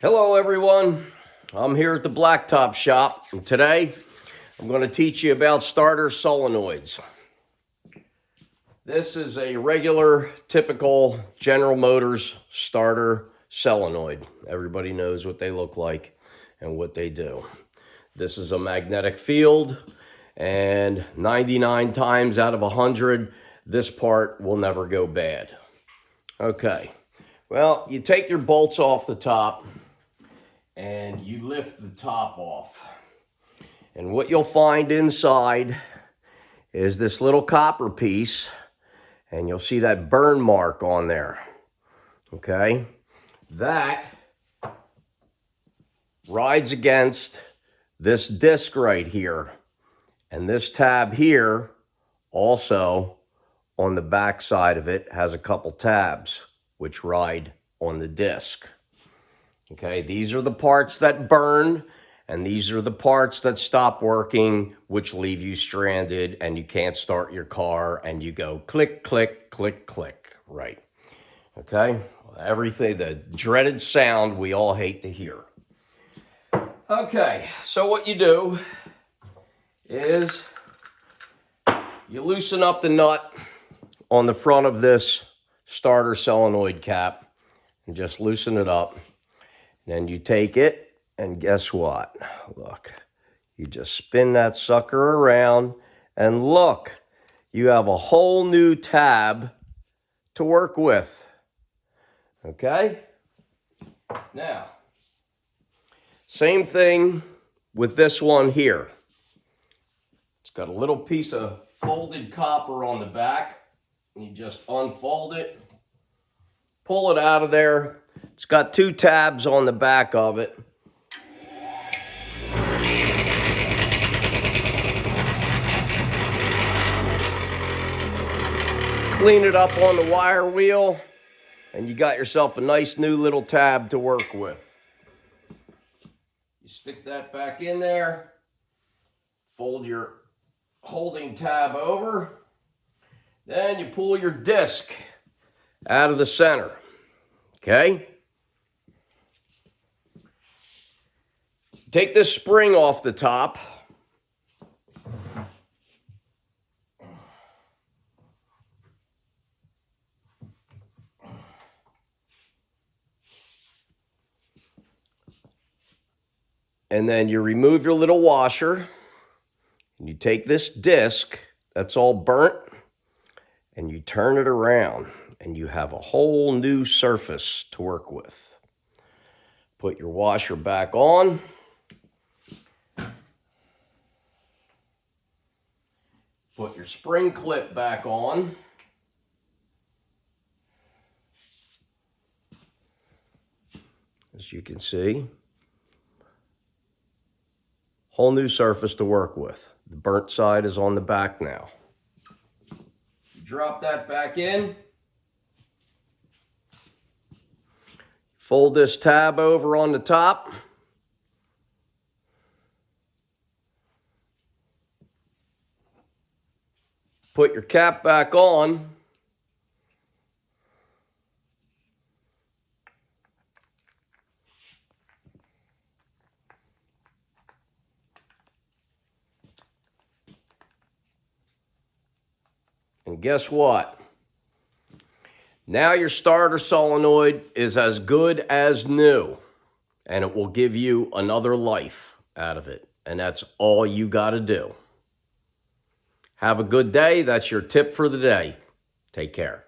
Hello everyone, I'm here at the Blacktop shop, and today I'm going to teach you about starter solenoids. This is a regular, typical General Motors starter solenoid. Everybody knows what they look like and what they do. This is a magnetic field, and 99 times out of 100, this part will never go bad. Okay, well, you take your bolts off the top, and you lift the top off. And what you'll find inside is this little copper piece, and you'll see that burn mark on there. Okay? That rides against this disc right here. And this tab here also on the back side of it has a couple tabs which ride on the disc. Okay, these are the parts that burn, and these are the parts that stop working, which leave you stranded, and you can't start your car, and you go click, click, click, click, right? Okay, everything, the dreaded sound we all hate to hear. Okay, so what you do is you loosen up the nut on the front of this starter solenoid cap, and just loosen it up. Then you take it, and guess what? Look, you just spin that sucker around, and look, you have a whole new tab to work with. Okay? Now, same thing with this one here. It's got a little piece of folded copper on the back. You just unfold it, pull it out of there. It's got two tabs on the back of it. Clean it up on the wire wheel, and you got yourself a nice new little tab to work with. You stick that back in there, fold your holding tab over, then you pull your disc out of the center, okay? Take this spring off the top. And then you remove your little washer. And you take this disc that's all burnt, and you turn it around, and you have a whole new surface to work with. Put your washer back on. Put your spring clip back on. As you can see, whole new surface to work with. The burnt side is on the back now. You drop that back in. Fold this tab over on the top. Put your cap back on. And guess what? Now your starter solenoid is as good as new, and it will give you another life out of it. And that's all you got to do. Have a good day. That's your tip for the day. Take care.